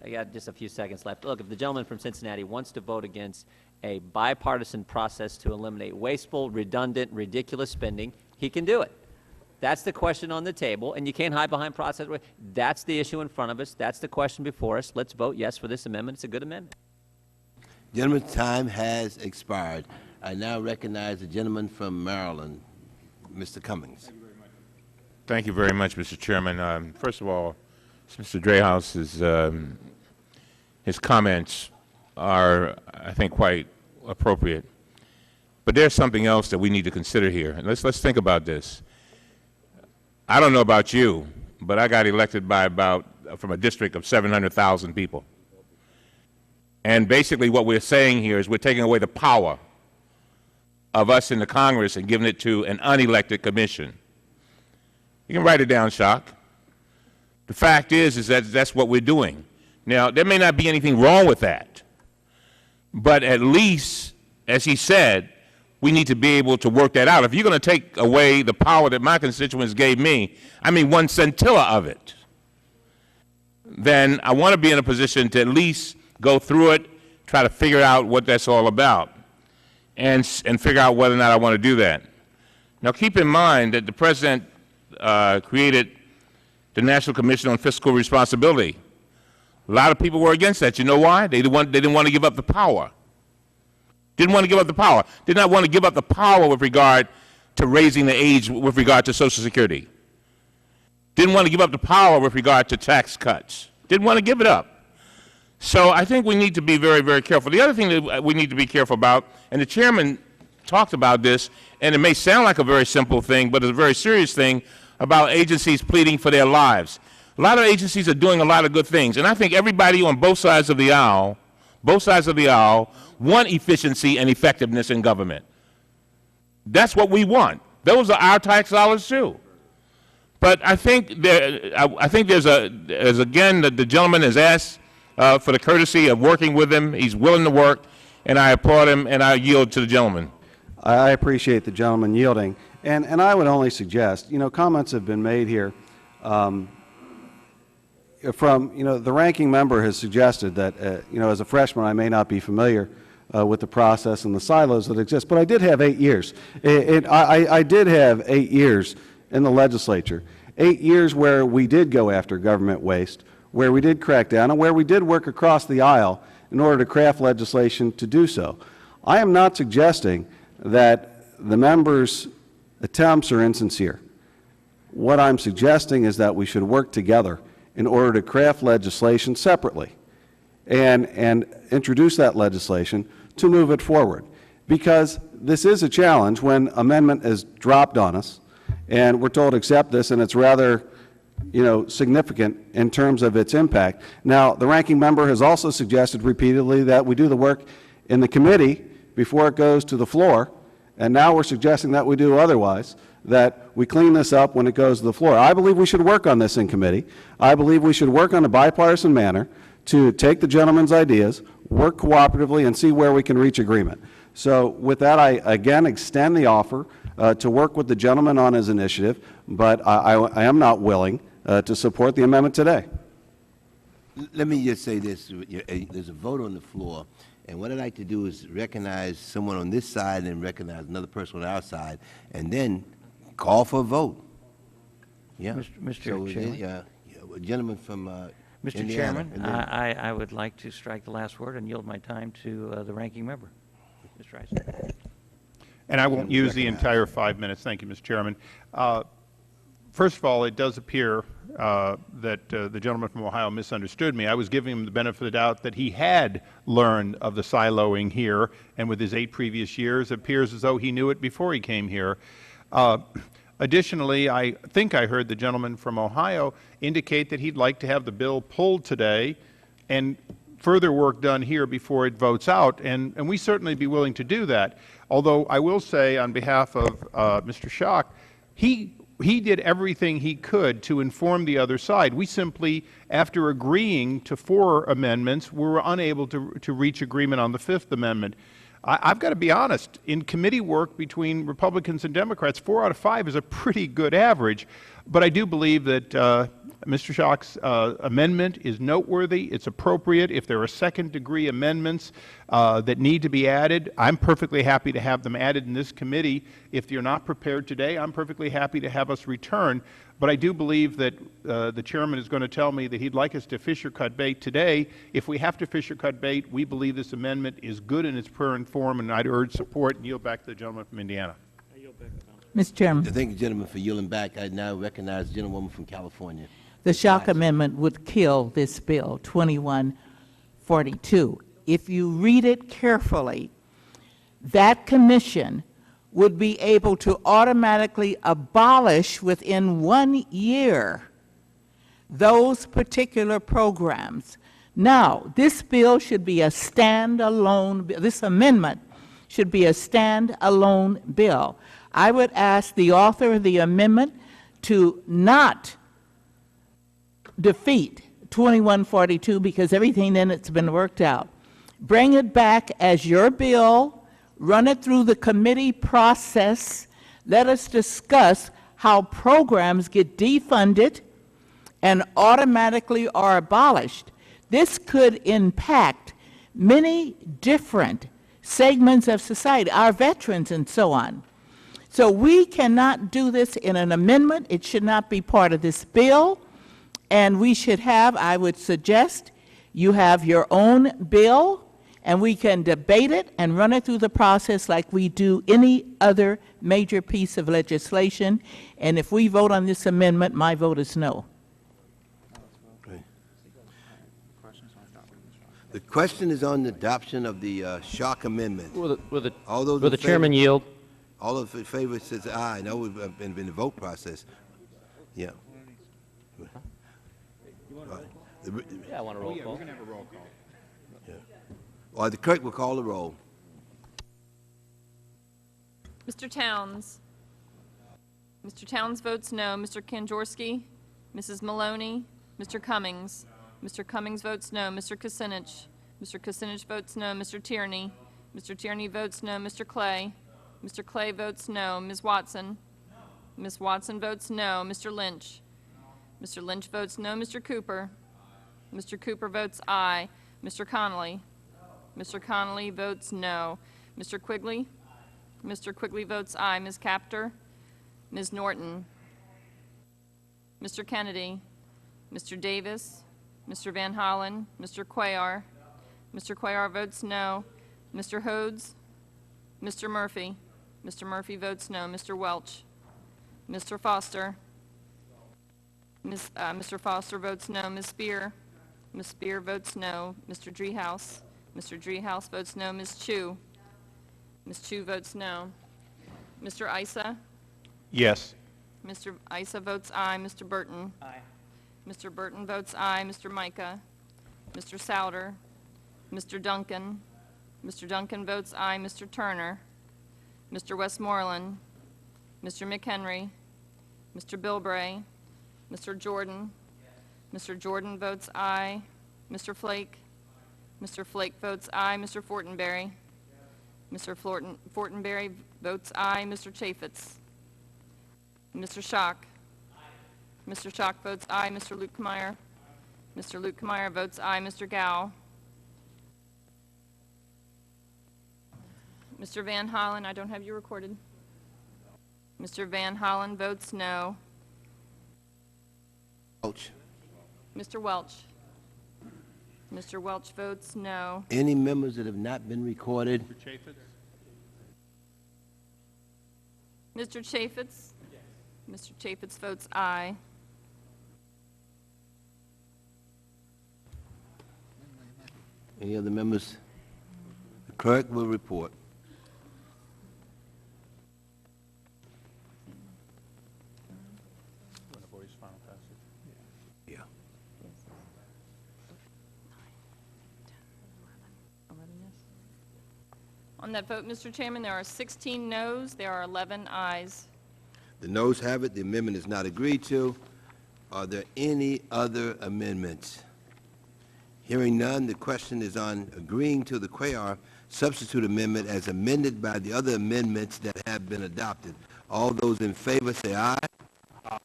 I got just a few seconds left. Look, if the gentleman from Cincinnati wants to vote against a bipartisan process to eliminate wasteful, redundant, ridiculous spending, he can do it. That's the question on the table, and you can't hide behind process. That's the issue in front of us. That's the question before us. Let's vote yes for this amendment. It's a good amendment. Gentleman's time has expired. I now recognize the gentleman from Maryland, Mr. Cummings. Thank you very much, Mr. Chairman. First of all, Mr. Drehouse's his comments are, I think, quite appropriate. But there's something else that we need to consider here. And let's think about this. I don't know about you, but I got elected by from a district of 700,000 people. And basically what we're saying here is we're taking away the power of us in the Congress and giving it to an unelected commission. You can write it down, Shock. The fact is that that's what we're doing. Now, there may not be anything wrong with that, but at least, as he said, we need to be able to work that out. If you're going to take away the power that my constituents gave me, I mean one scintilla of it, then I want to be in a position to at least go through it, try to figure out what that's all about, and figure out whether or not I want to do that. Now, keep in mind that the President created the National Commission on Fiscal Responsibility. A lot of people were against that. You know why? They didn't want to give up the power. Didn't want to give up the power. Did not want to give up the power with regard to raising the age with regard to Social Security. Didn't want to give up the power with regard to tax cuts. Didn't want to give it up. So I think we need to be very, very careful. The other thing that we need to be careful about, and the chairman talked about this, and it may sound like a very simple thing, but it's a very serious thing, about agencies pleading for their lives. A lot of agencies are doing a lot of good things, and I think everybody on both sides of the aisle, want efficiency and effectiveness in government. That's what we want. Those are our tax dollars too. But I think there's again, the gentleman has asked for the courtesy of working with him. He's willing to work, and I applaud him, and I yield to the gentleman. I appreciate the gentleman yielding. And I would only suggest, comments have been made here from, the ranking member has suggested that, as a freshman I may not be familiar with the process and the silos that exist, but I did have 8 years. I did have 8 years in the legislature, 8 years where we did go after government waste, where we did crack down, and where we did work across the aisle in order to craft legislation to do so. I am not suggesting that the members' attempts are insincere. What I'm suggesting is that we should work together in order to craft legislation separately and introduce that legislation to move it forward. Because this is a challenge when amendment is dropped on us and we're told accept this, and it's rather significant in terms of its impact. Now, the ranking member has also suggested repeatedly that we do the work in the committee before it goes to the floor, and now we're suggesting that we do otherwise, that we clean this up when it goes to the floor. I believe we should work on this in committee. I believe we should work on a bipartisan manner to take the gentleman's ideas, work cooperatively, and see where we can reach agreement. So with that, I again extend the offer to work with the gentleman on his initiative, but I am not willing to support the amendment today. Let me just say this. There's a vote on the floor, and what I'd like to do is recognize someone on this side and recognize another person on our side, and then call for a vote. Yeah. Mr. So, Chairman? a gentleman from Mr. Indiana, Chairman, and then- I would like to strike the last word and yield my time to the ranking member, Mr. Rice. And I won't use the entire 5 minutes. Thank you, Mr. Chairman. First of all, it does appear that the gentleman from Ohio misunderstood me. I was giving him the benefit of the doubt that he had learned of the siloing here, and with his 8 previous years, it appears as though he knew it before he came here. Additionally, I think I heard the gentleman from Ohio indicate that he'd like to have the bill pulled today and further work done here before it votes out, and we certainly be willing to do that. Although I will say on behalf of Mr. Schock, he did everything he could to inform the other side. We simply, after agreeing to 4 amendments, were unable to reach agreement on the 5th amendment. I've got to be honest, in committee work between Republicans and Democrats, 4 out of 5 is a pretty good average. But I do believe that Mr. Schock's amendment is noteworthy. It's appropriate. If there are second-degree amendments that need to be added, I'm perfectly happy to have them added in this committee. If you're not prepared today, I'm perfectly happy to have us return. But I do believe that the chairman is going to tell me that he'd like us to Fisher-cut bait today. If we have to Fisher-cut bait, we believe this amendment is good in its current form, and I'd urge support and yield back to the gentleman from Indiana. Mr. Chairman, Thank you, gentlemen, for yielding back. I now recognize the gentlewoman from California. the Schock Amendment would kill this bill, 2142. If you read it carefully, that commission would be able to automatically abolish within 1 year those particular programs. Now, this bill should be a standalone, this amendment should be a standalone bill. I would ask the author of the amendment to not defeat 2142 because everything in it's been worked out. Bring it back as your bill, run it through the committee process. Let us discuss how programs get defunded and automatically are abolished. This could impact many different segments of society, our veterans and so on. So we cannot do this in an amendment. It should not be part of this bill. And we should have, I would suggest, you have your own bill, and we can debate it and run it through the process like we do any other major piece of legislation. And if we vote on this amendment, my vote is no. The question is on the adoption of the Schock Amendment. Will All those the in favor- chairman yield? All those in favor says aye. No, we've been in the vote process. Yeah. Yeah, I want a roll call. Or the clerk will call the roll. Mr. Towns? Mr. Towns votes no. Mr. Kanjorski? Mrs. Maloney? Mr. Cummings? Mr. Cummings votes no. Mr. Kucinich? Mr. Kucinich votes no. Mr. Tierney? Mr. Tierney votes no. Mr. Clay? Mr. Clay votes no. Ms. Watson? Ms. Watson votes no. Mr. Lynch? Mr. Lynch votes no. Mr. Cooper? Mr. Cooper votes aye. Mr. Connolly? Mr. Connolly votes no. Mr. Quigley? Mr. Quigley votes aye. Ms. Capter? Ms. Norton? Mr. Kennedy? Mr. Davis? Mr. Van Hollen? Mr. Cuellar? Mr. Cuellar votes no. Mr. Hodes? Mr. Murphy? Mr. Murphy votes no. Mr. Welch? Mr. Foster? Mr. Foster votes no. Ms. Spear? Ms. Spear votes no. Mr. Driehaus? Mr. Driehaus votes no. Ms. Chu? Ms. Chu votes no. Mr. Issa? Yes. Mr. Issa votes aye. Mr. Burton? Aye. Mr. Burton votes aye. Mr. Micah? Mr. Souter? Mr. Duncan? Mr. Duncan votes aye. Mr. Turner? Mr. Westmoreland? Mr. McHenry? Mr. Bilbray? Mr. Jordan? Mr. Jordan votes aye. Mr. Flake? Mr. Flake votes aye. Mr. Fortenberry? Mr. Fortenberry votes aye. Mr. Chaffetz? Mr. Schock? Mr. Schock votes aye. Mr. Lukemeyer? Mr. Lukemeyer votes aye. Mr. Gao? Mr. Van Hollen, I don't have you recorded. Mr. Van Hollen votes no. Welch. Mr. Welch? Mr. Welch votes no. Any members that have not been recorded? Mr. Chaffetz? Mr. Chaffetz votes aye. Any other members? The clerk will report. On that vote, Mr. Chairman, there are 16 noes, there are 11 ayes. The noes have it. The amendment is not agreed to. Are there any other amendments? Hearing none, the question is on agreeing to the Cuellar substitute amendment as amended by the other amendments that have been adopted. All those in favor say aye. Aye.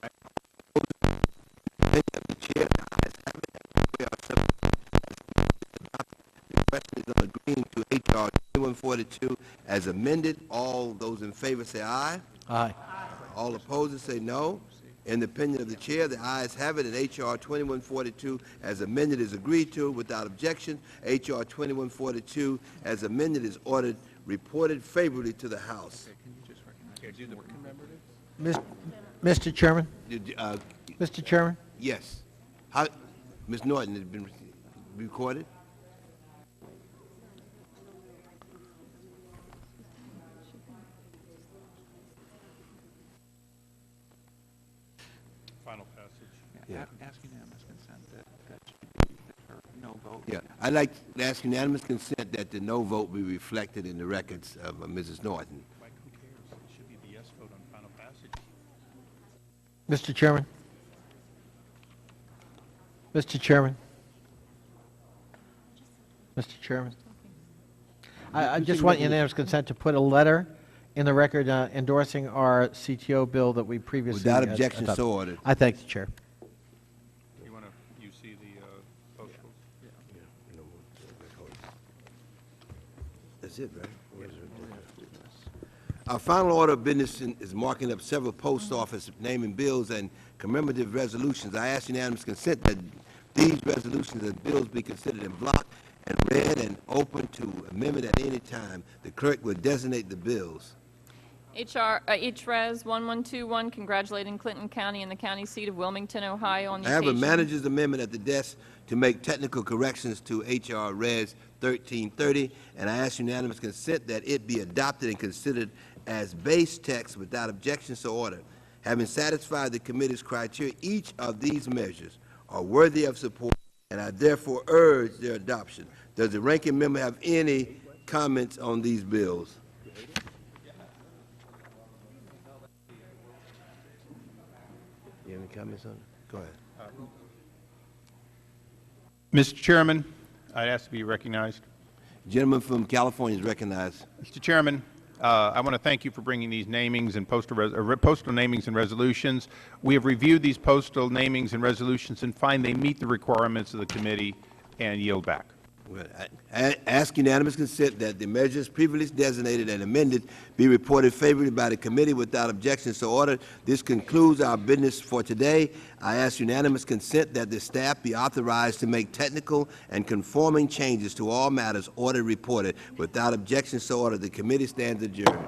Opinion of the chair, the ayes have it. The Cuellar substitute is adopted. The question is on agreeing to H.R. 2142 as amended. All those in favor say aye. Aye. All opposers say no. In the opinion of the chair, the ayes have it, and H.R. 2142 as amended is agreed to without objection. H.R. 2142 as amended is ordered reported favorably to the House. Mr. Chairman? Uh, Mr. Chairman? Yes. Ms. Norton, has it been recorded? Final passage. Yeah. Ask unanimous consent that no vote. Yeah. I'd like to ask unanimous consent that the no vote be reflected in the records of Mrs. Norton. Mike, who cares? It should be the yes vote on final passage. Mr. Chairman? Mr. Chairman? Mr. Chairman? I just want unanimous consent to put a letter in the record endorsing our CTO bill that we previously Without objection, adopted. so ordered. I thank the Chair. You want to, you see the postals? That's it, right? Our final order of business is marking up several post office naming bills and commemorative resolutions. I ask unanimous consent that these resolutions and bills be considered in block and read and open to amendment at any time. The clerk will designate the bills. HRES 1121, congratulating Clinton County and the county seat of Wilmington, Ohio on the I have a occasion. manager's amendment at the desk to make technical corrections to H.R. Res. 1330, and I ask unanimous consent that it be adopted and considered as base text without objection, so ordered. Having satisfied the committee's criteria, each of these measures are worthy of support, and I therefore urge their adoption. Does the ranking member have any comments on these bills? You have any comments on it? Go ahead. Mr. Chairman, I'd ask to be recognized. Gentleman from California is recognized. Mr. Chairman, I want to thank you for bringing these namings and postal namings and resolutions. We have reviewed these postal namings and resolutions and find they meet the requirements of the committee and yield back. Well, I ask unanimous consent that the measures previously designated and amended be reported favorably by the committee without objection, so ordered. This concludes our business for today. I ask unanimous consent that the staff be authorized to make technical and conforming changes to all matters ordered reported. Without objection, so ordered. The committee stands adjourned.